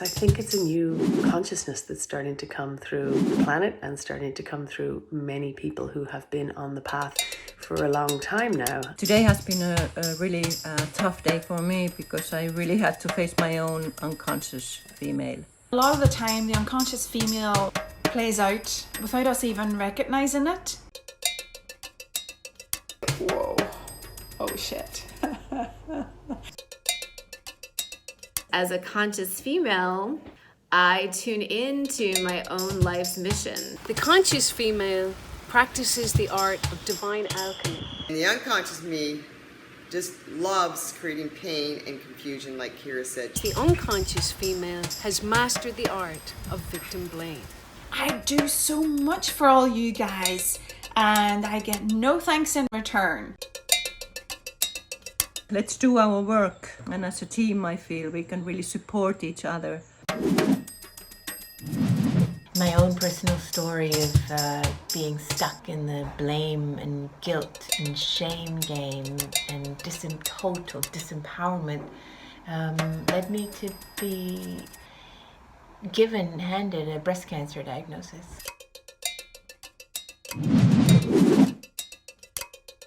I think it's a new consciousness that's starting to come through the planet and starting to come through many people who have been on the path for a long time now. Today has been a really tough day for me because I really had to face my own unconscious female. A lot of the time, the unconscious female plays out without us even recognizing it. Whoa. Oh shit. As a conscious female, I tune into my own life's mission. The conscious female practices the art of divine alchemy. And the unconscious me just loves creating pain and confusion, like Ciara said. The unconscious female has mastered the art of victim blame. I do so much for all you guys, and I get no thanks in return. Let's do our work, and as a team I feel we can really support each other. My own personal story of being stuck in the blame and guilt and shame game and total disempowerment led me to be handed a breast cancer diagnosis.